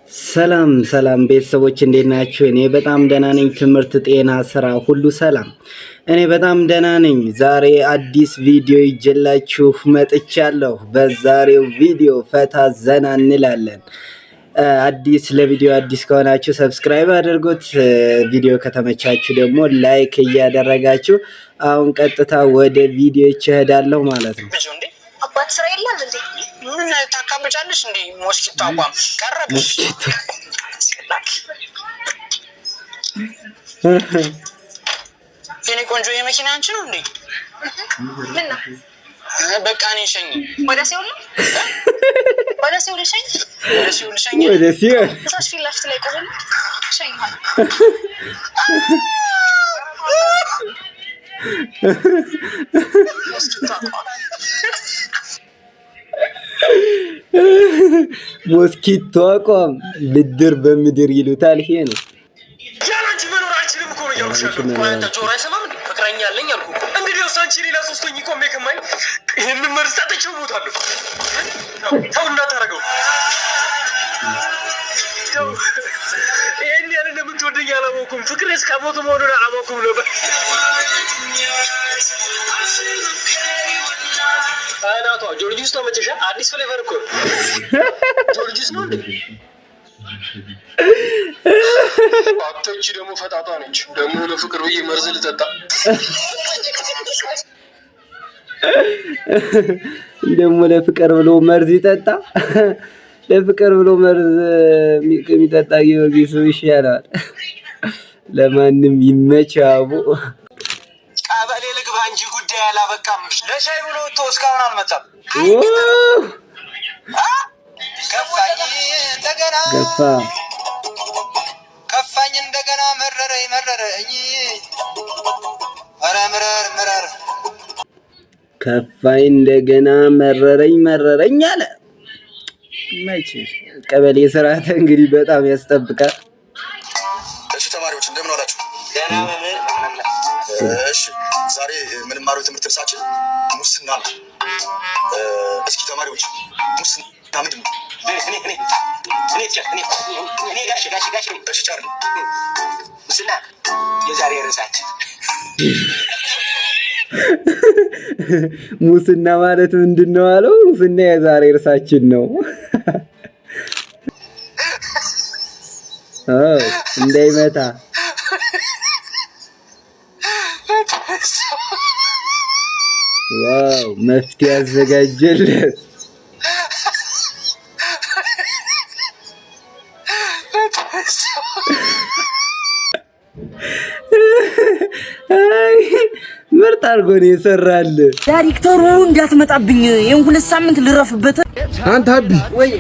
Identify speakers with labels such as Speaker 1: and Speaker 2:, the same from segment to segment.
Speaker 1: ሰላም ቤተሰቦች እንዴት ናችሁ? እኔ በጣም ደህና ነኝ። ትምህርት፣ ጤና፣ ስራ ሁሉ ሰላም። እኔ በጣም ደህና ነኝ። ዛሬ አዲስ ቪዲዮ ይዤላችሁ መጥቻለሁ። በዛሬው ቪዲዮ ፈታ ዘና እንላለን። ለቪዲዮ አዲስ ከሆናችሁ ሰብስክራይብ አድርጉት። ቪዲዮ ከተመቻችሁ ደግሞ ላይክ እያደረጋችሁ አሁን ቀጥታ ወደ ቪዲዮ እሄዳለሁ ማለት ነው።
Speaker 2: አባት ስራ የለም እንዴ? ምን ታካብጫለሽ እንዴ? ሞስኪቶ አቋም ቀረብሽ። የኔ ቆንጆ የመኪና አንቺ ነው እንዴ? ምን ነው? በቃ እኔ ሸኝ። ወደ ሲውል ሸኝ።
Speaker 1: ወደ ሲውል
Speaker 2: እዛሽ ፊት ለፊት ላይ ቆም ሸኝ።
Speaker 1: ሞስኪቶ አቋም ብድር በምድር ይሉታል። ይሄ ነው
Speaker 2: ያላንቺ መኖር አልችልም እኮ ነው ያልኩሽ። አንተ ጆሮ አይሰማም እንዴ? ፍቅረኛ አለኝ አልኩ። እንግዲህ አንቺ ሌላ ሶስተኛ ቆሜ ከማይ ይሄንን መርዝ ጠጥቼው እሞታለሁ። ተው እንዳታረገው። ተው ይሄን ያለ ለምትወደኝ አላወኩም። ፍቅር እስከሞት መሆኑን አላወኩም ነበር። አናቷ ጆርጂስ ነው መጨረሻ አዲስ ፍሌቨር እኮ ጆርጂስ ነው እንዴ? አጥቶች ደግሞ ፈጣጣ ነች። ደግሞ ለፍቅር ብዬ መርዝ ልጠጣ
Speaker 1: ደግሞ ለፍቅር ብሎ መርዝ ይጠጣ። ለፍቅር ብሎ መርዝ የሚጠጣ ጊዮርጊስ ይሻላል። ለማንም ይመቻቡ።
Speaker 2: ቀበሌ ልግባ እንጂ ጉዳይ አላበቃም። ለሻይ ብሎ ወጥቶ እስካሁን አልመጣም። ከፋኝ እንደገና መረረኝ። ኧረ ምረር
Speaker 1: ከፋኝ እንደገና መረረኝ አለ። መቼ ቀበሌ ስርዓት እንግዲህ በጣም ያስጠብቃል።
Speaker 3: እሺ ተማሪዎች እንደምን ዋላችሁ? እሺ ዛሬ የምንማረው ትምህርት ርዕሳችን ሙስና ነው። እስኪ ተማሪዎች ሙስና ምንድን ነው?
Speaker 2: እኔ ጋሽ
Speaker 3: እሺ ቻርሊ
Speaker 2: ሙስና የዛሬ ርዕሳችን
Speaker 1: ሙስና ማለት ምንድን ነው አለው። ሙስና የዛሬ ርዕሳችን ነው። እንዳይመታ ዋው መፍትሄ ያዘጋጀለት። ምርጥ አድርጎ ነው የሰራል።
Speaker 4: ዳይሬክተሩ እንዳትመጣብኝ ይሄን 2 ሳምንት ልረፍበት።
Speaker 5: አንተ አቢ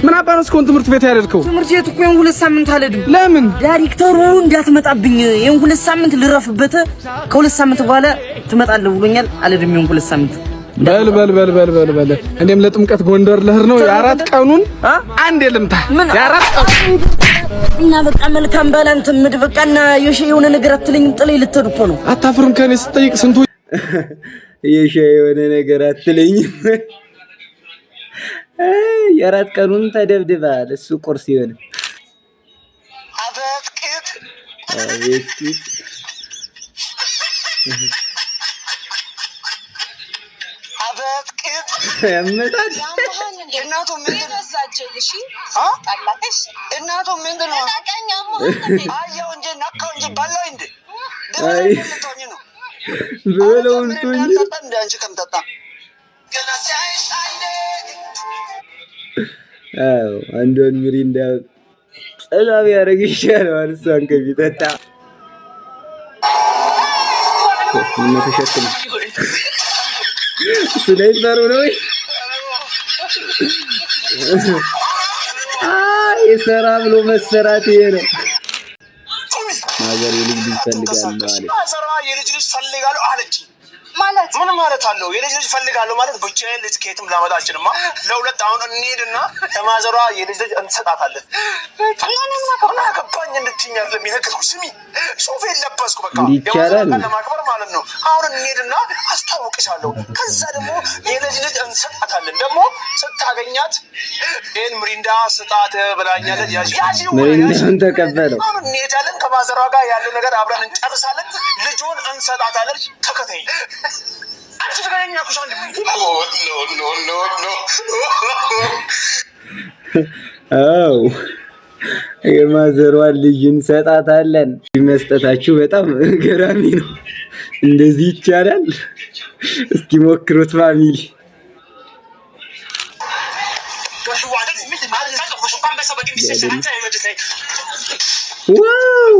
Speaker 5: ምን አባ ነው እስኮን ትምህርት ቤት ያደርከው?
Speaker 4: ትምህርት ቤት እኮ ይሄን 2 ሳምንት አልሄድም።
Speaker 5: ለምን?
Speaker 4: ዳይሬክተሩ እንዳትመጣብኝ ይሄን 2 ሳምንት ልረፍበት። ከ2 ሳምንት በኋላ ትመጣለህ ብሎኛል። አልሄድም ይሄን 2 ሳምንት።
Speaker 5: በል እኔም ለጥምቀት ጎንደር ልሄድ ነው። የ4 ቀኑን አንድ የለምታ የ4 ቀኑ
Speaker 4: እና በቃ መልካም ባላንተ ምድበቃና የሆነ ነገር አትለኝም። ጥለይ ልትሄድ እኮ ነው።
Speaker 5: አታፍርም? ከኔ ስጠይቅ ስንቱ
Speaker 1: የሆነ ነገር አትለኝም። የ4 ቀኑን ተደብድባል። እሱ ቁርስ ይሆነ
Speaker 2: አበትክት
Speaker 1: ያመጣል።
Speaker 2: እናቱ ምን ተዛጀልሽ? እናቱ ምን ነው? አየው እንጂ ነካው እንጂ ባለው እንጂ
Speaker 1: አይ በለውን ቶኝ
Speaker 2: አንቺ ከምጠጣ
Speaker 1: አንዱን ሚሪንዳ ጸጋቢ ያደርግ ይሻላል። እሷን ከቢጠጣ ምን ተሸክም ስናይፐሩ ነው። የሰራ ብሎ መሰራት ይሄ ነው። ማዘር የልጅ ፈልጋለሁ አለ።
Speaker 2: ሰራ የልጅ ፈልጋለሁ አለች።
Speaker 6: ማለት
Speaker 3: ምን ማለት አለው? የልጅ ፈልጋለሁ ማለት ብቻዬን ልጅ ከየትም ላመጣ አልችልማ። ለሁለት አሁን እንሂድና ተማዘሯ የልጅ ልጅ እንሰጣታለን። እና ገባኝ እንድትይኛል ለሚነግረው ስሚ ሱፍ የለበስኩ በቃ
Speaker 1: ይቻላል
Speaker 3: ለማክበር ማለት ነው። አሁን እንሂድና አስታውቅሻለሁ። ከዛ ደግሞ የልጅ ልጅ እንሰጣታለን። ደግሞ ስታገኛት ይሄን ምሪንዳ ስጣት ብላኛለች። ያጂ
Speaker 1: ምሪንዳውን ተቀበለው።
Speaker 3: አሁን እንሄዳለን ከማዘሯ ጋር ያለው ነገር አብረን እንጨርሳለን። ልጁን እንሰጣታለን። ተከታይ አንቺ ተገናኛ ኩሳን ኖ
Speaker 1: አው የማዘሯን ልጅ እንሰጣታለን። መስጠታችሁ በጣም ገራሚ ነው። እንደዚህ ይቻላል? እስኪ ሞክሩት ፋሚሊ። ዋው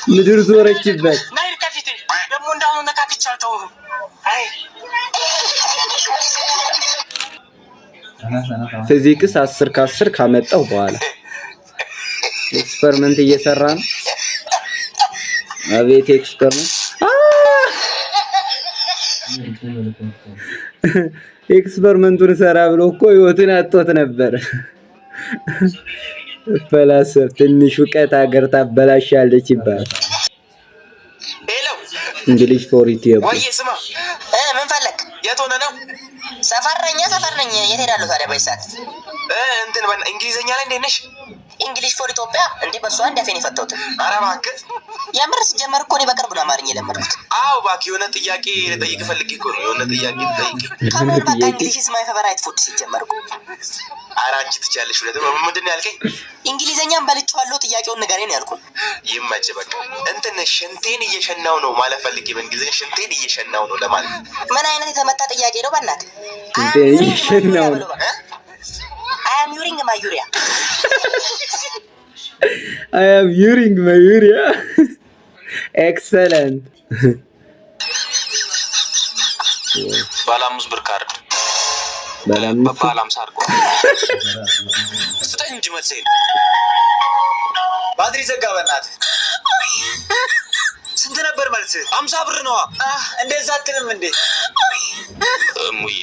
Speaker 1: ምድር ዞረችበት። ፊዚክስ 10 ከ10 ካመጣው በኋላ ኤክስፐሪመንት እየሰራ ነው። አቤት ኤክስፐሪመንት! ኤክስፐሪመንቱን ሰራ ብሎ እኮ ህይወቱን አጥቶት ነበር። ፈላሰፍ ትንሽ እውቀት ሀገር ታበላሻለች ይባላል። እንግሊሽ ፎር ኢትዮጵያ።
Speaker 4: ወይ ስማ ምን ፈለክ?
Speaker 3: የት ሆነ ነው?
Speaker 4: ሰፈር ነኝ። የት ሄዳለሁ ታዲያ በይሳት?
Speaker 3: እንትን እንግሊዘኛ ላይ እንዴት ነሽ?
Speaker 4: እንግሊሽ ፎር ኢትዮጵያ እንዴ በሷ እንዳፈን ይፈተውት።
Speaker 3: ኧረ እባክህ
Speaker 4: የምር ሲጀመር እኮ ነው በቅርብ ነው አማርኛ የለመድኩት።
Speaker 3: አዎ እባክህ የሆነ ጥያቄ ልጠይቅ ፈልጌ እኮ ነው። የሆነ ጥያቄ ልጠይቅ።
Speaker 4: ከምን በቃ እንግሊሽ is my favorite food ሲጀመር እኮ።
Speaker 3: ኧረ አንቺ ትችያለሽ። ምንድን ነው ያልከኝ?
Speaker 4: እንግሊዘኛም በልጬዋለሁ። ጥያቄውን ንገረኝ ያልኩህ።
Speaker 3: ይመችህ በቃ። እንትን ሽንቴን እየሸናው ነው ማለት ፈልጌ በእንግሊዘኛ ሽንቴን እየሸናው ነው ለማለት።
Speaker 4: ምን አይነት የተመታ ጥያቄ ነው በእናትህ?
Speaker 1: ሽንቴን እየሸናው ነው።
Speaker 4: I am using my urea.
Speaker 1: I am using my urea. Excellent.
Speaker 2: ባላሙዝ ብር ካርድ ባላም ሳርቆ ስጠኝ እንጂ መልሴ
Speaker 3: ባትሪ ዘጋ በእናትህ። ስንት ነበር መልስ? 50 ብር ነዋ። እንደዛ አትልም እንዴ?
Speaker 2: እሙዬ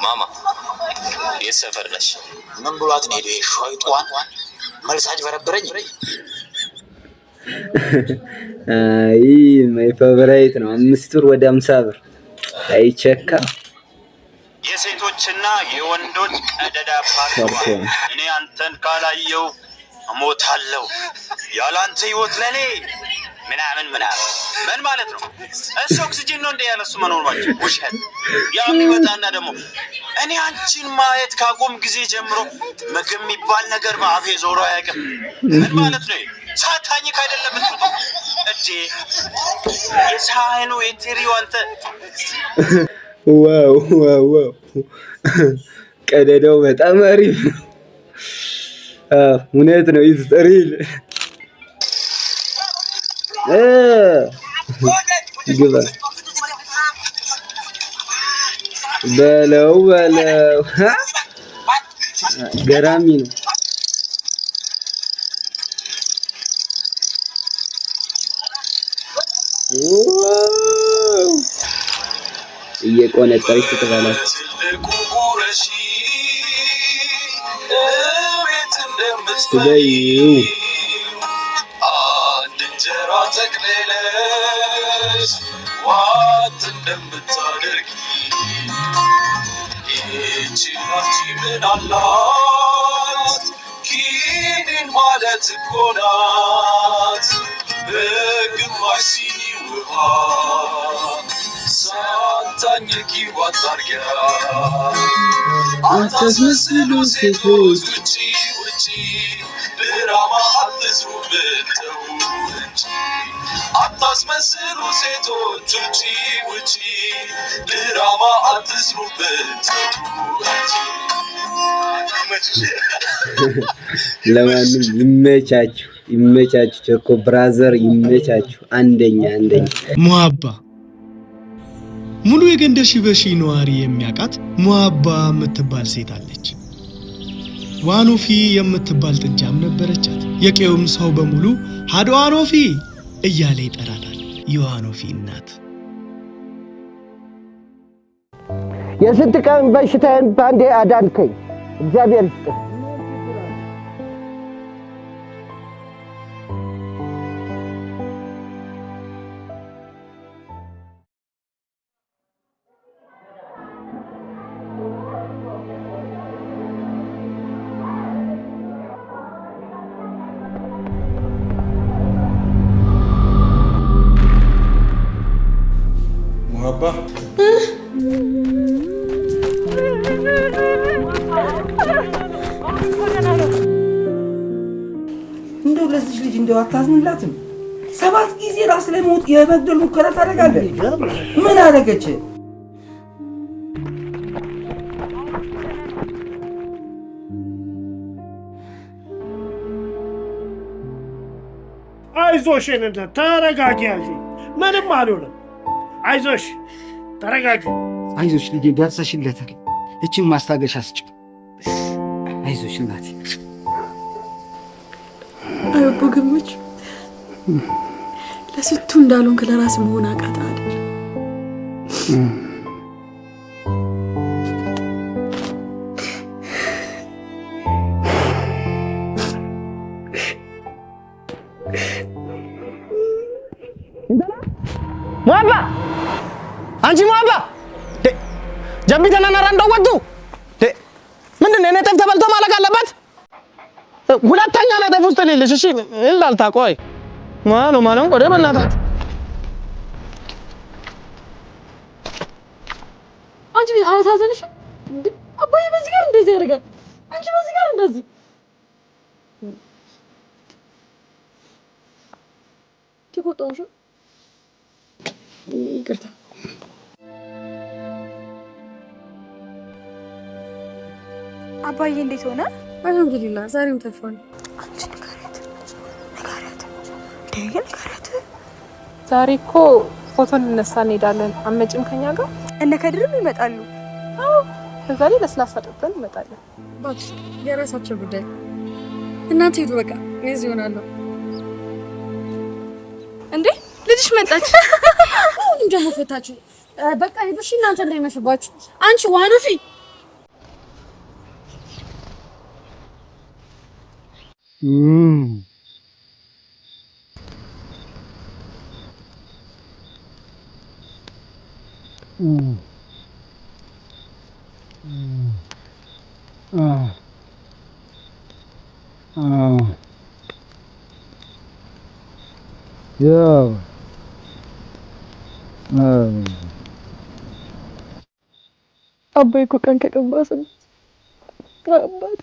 Speaker 2: ማማ የት ሰፈር ነሽ?
Speaker 3: ምን ብሏት ነው ሸይጧን መልሳጅ በረበረኝ።
Speaker 1: አይ ማይ ፌቨራይት ነው። 5 ብር ወደ 50 ብር አይቸካ።
Speaker 2: የሴቶችና የወንዶች ቀደዳ ፓርቷ እኔ አንተን ካላየው እሞታለሁ። ያላንተ ህይወት ለኔ ምናምን ምን ማለት ነው? እሱ ኦክሲጅን ነው እንደ ያለሱ መኖር ማለት ውሸት። ያ የሚመጣና ደግሞ እኔ አንቺን ማየት ካቆም ጊዜ ጀምሮ ምግብ የሚባል ነገር በአፌ ዞሮ አያውቅም። ምን ማለት ነው? ሳታኝ ካይደለም እጄ የሳይኑ የትሪው አንተ
Speaker 1: ዋው ቀደዳው በጣም አሪፍ ነው። እውነት ነው። ይዝሪል ግባ በለው ገራሚ ነው። እየቆነጠረች ትበላለች። ትበይው
Speaker 2: አንድ እንጀራ ተቅለለሽ ዋት እንደምታደርጊ ይህቺ ምን አላት ኪኒን ማለት እኮ ናት። በግማሽ ሲኒ ውሃ ሳታኝኪ ዋጥ አድርጊያ አታስመስሉ ሴቶች ውጪ ድራማ አትስሩ ብተው እንጂ አታስመስሉ ሴቶች ውጪ ድራማ አትስሩ ብተው እንጂ።
Speaker 1: ለማንም ይመቻችሁ ቸኮ ብራዘር ይመቻችሁ። አንደኛ
Speaker 7: ሙሀባ ሙሉ የገንደር ሺበሺ ነዋሪ የሚያውቃት ሙሀባ የምትባል ሴት አለች። ዋኖፊ የምትባል ጥጃም ነበረቻት። የቄውም ሰው በሙሉ ሀዶ ዋኖፊ እያለ ይጠራታል። የዋኖፊ እናት
Speaker 6: የስንት ቀን በሽታዬን ባንዴ አዳንከኝ። እግዚአብሔር ይስጥህ።
Speaker 8: ሙሀባ
Speaker 9: እንደው ለዚህ ልጅ እንደው አታዝንላትም? 7 ጊዜ ራስ ላይ ሞት የመግደል ሙከራ ታደርጋለህ። ምን አደረገች?
Speaker 10: አይዞሽ እንደ ተረጋጊ ያልሽ ምንም አልሆነም። አይዞሽ ተረጋጊ።
Speaker 9: አይዞሽ ልጄ ደርሰሽለታል። እቺን ማስታገሻ ስጭ። አይዞሽ እናቴ።
Speaker 11: አቦ ገመች ለስቱ እንዳሉን ለራስ መሆን አቃታ አይደል?
Speaker 6: ሙሀባ አንቺ ሙሀባ ጀምቢተና ነራ እንደወጡ ምንድነው? እኔ ጠፍ ተበልቶ ማለቅ አለበት። ሁለተኛ ነጥብ ውስጥ ልልሽ እሺ እንዳልታ ቆይ ማለው ቆደ በእናታት
Speaker 11: አንቺ አታዘንሽ አባዬ በዚህ ጋር እንደዚህ ያደርጋል። አንቺ በዚህ ጋር እንደዚህ ትቆጣውሽ። ይቅርታ
Speaker 12: አባዬ እንዴት ሆነ?
Speaker 11: አልሐምዱሊላህ ዛሬም ተፈን።
Speaker 12: አንቺ ንገሪያት
Speaker 11: ዛሬ እኮ ፎቶ እንነሳ እንሄዳለን። አመጭም ከኛ ጋር
Speaker 12: እነ ከድርም ይመጣሉ።
Speaker 11: አዎ ከዛ ላይ ለስላሳ ጠጥተን እንመጣለን።
Speaker 12: እባክሽ የራሳቸው ጉዳይ። እናንተ ሂዱ በቃ እዚህ ሆናለሁ። እንዴ ልጅሽ መጣች።
Speaker 11: አሁን ደግሞ ፈታችሁ። በቃ ሂዱሽ እናንተ እንዳይመሽባችሁ። አንቺ ዋኑፊ አባዬ እኮ ቀን ከቀን ባሰ። አባቴ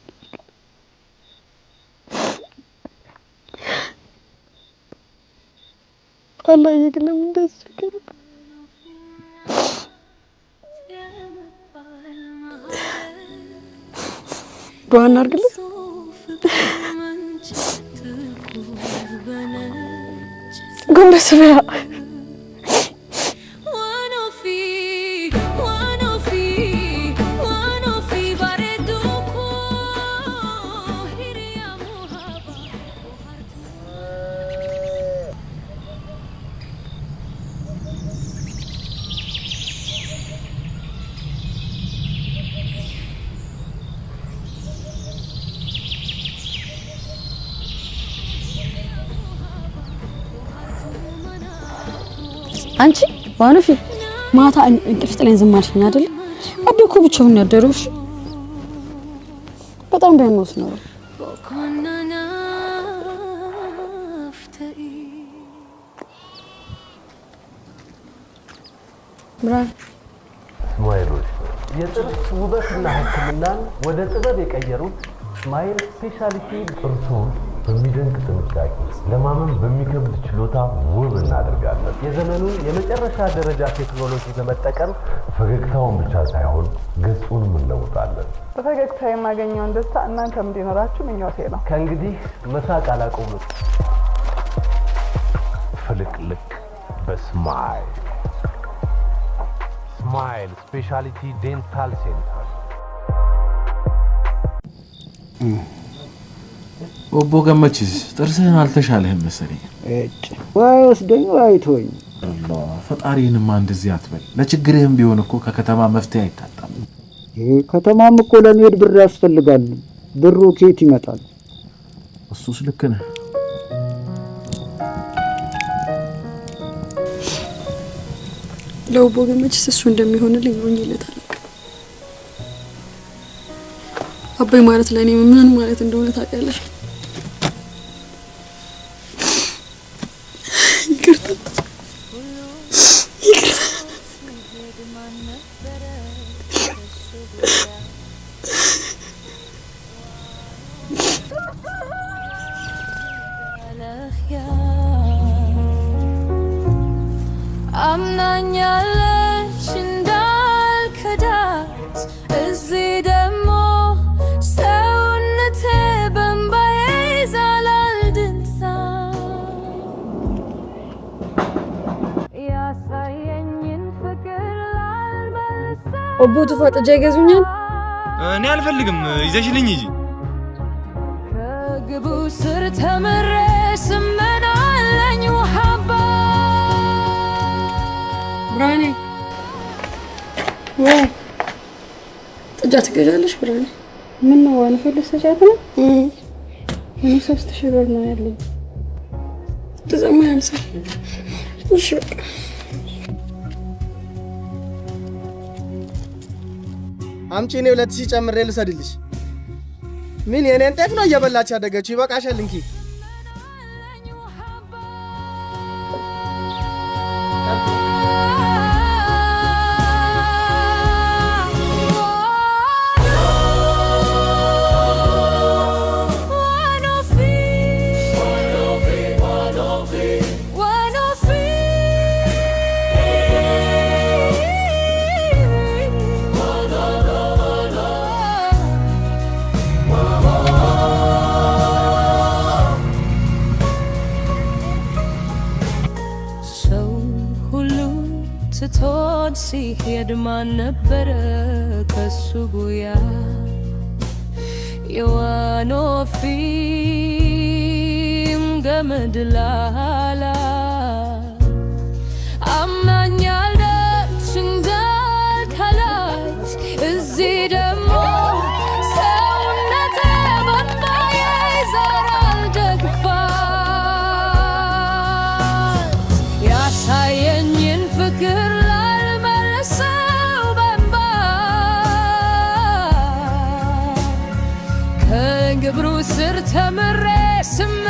Speaker 11: አላህ ይግለም እንደዚህ ከረ ዱዓና አድርግልኝ። ጎንበስ በያ አንቺ ዋኑፊ ማታ እንቅልፍ ጥለኝ ዝም አልሽኝ አይደል? አቤ እኮ ብቻውን ያደረው በጣም ቢያኖስ ነው። ብራን
Speaker 13: ስማይሎች የጥርስ ውበትና ሕክምናን ወደ ጥበብ የቀየሩት ስማይል ስፔሻሊቲ ጥርሶን በሚደንቅ ጥንቃቄ ለማመን በሚከብድ ችሎታ ውብ እናደርጋለን። የዘመኑን የመጨረሻ ደረጃ ቴክኖሎጂ በመጠቀም ፈገግታውን ብቻ ሳይሆን ገጹንም እንለውጣለን።
Speaker 14: በፈገግታ የማገኘውን ደስታ እናንተም እንዲኖራችሁ ምኞቴ ነው።
Speaker 13: ከእንግዲህ መሳቅ አላቆምም። ፍልቅልቅ በስማይል ስማይል ስፔሻሊቲ ዴንታል ሴንተር።
Speaker 15: ኦቦ ገመችስ ጥርስህን አልተሻለህም መሰለኝ።
Speaker 6: ወይ ወስደኝ ወይ ተወኝ።
Speaker 15: አላህ ፈጣሪንማ እንደዚህ አትበል። ለችግርህም ቢሆን እኮ ከከተማ መፍትሄ አይታጣም።
Speaker 8: ከተማም እኮ ለመሄድ ብር ያስፈልጋል። ብሩ ከየት ይመጣል?
Speaker 15: እሱስ ልክ ነህ።
Speaker 12: ለውቦ ገመችስ እሱ እንደሚሆንልኝ ሆኜለታል። አባይ ማለት ለኔ ምን ማለት እንደሆነ ታውቂያለሽ?
Speaker 16: አምናኛለች እንዳልከዳት እዚህ ደግሞ ሰውነቴ በእምባዬ ይዛላል ድንሳ ያሳየኝን ፍቅር ላልመልሳ
Speaker 12: ኦቦ ተፋጥጃ ይገዙኛል።
Speaker 17: እኔ አልፈልግም፣ ይዘሽልኝ እንጂ
Speaker 16: ከግቡ ስር ተምሬ ስመናለኝ ውሃባ
Speaker 12: ብራኔ ወይ ጥጃ ትገዣለሽ? ብራኔ
Speaker 11: ምን ነው ዋን ፈልስ ሰጫት ነው? እኔ 3000 ብር ነው ያለኝ።
Speaker 12: ተዘማ ያንሳ። እሺ በቃ
Speaker 6: አምጪ ነው 2000 ጨምሬ ልሰድልሽ። ምን የኔን ጤፍ ነው እየበላች ያደገችው? ይበቃሻል እንኪ።
Speaker 16: ስትወድ ሲሄድ ማን ነበረ ከሱ ጉያ የዋኖፊም ገመድ ላላ አምናኛለች እንዳልከላት እዚህ ደግሞ ሰውነቴ በእምባዬ ይዞራል ደግፋት ያሳየኝን ፍቅር ግብሩ ስር ተምሬ ስመ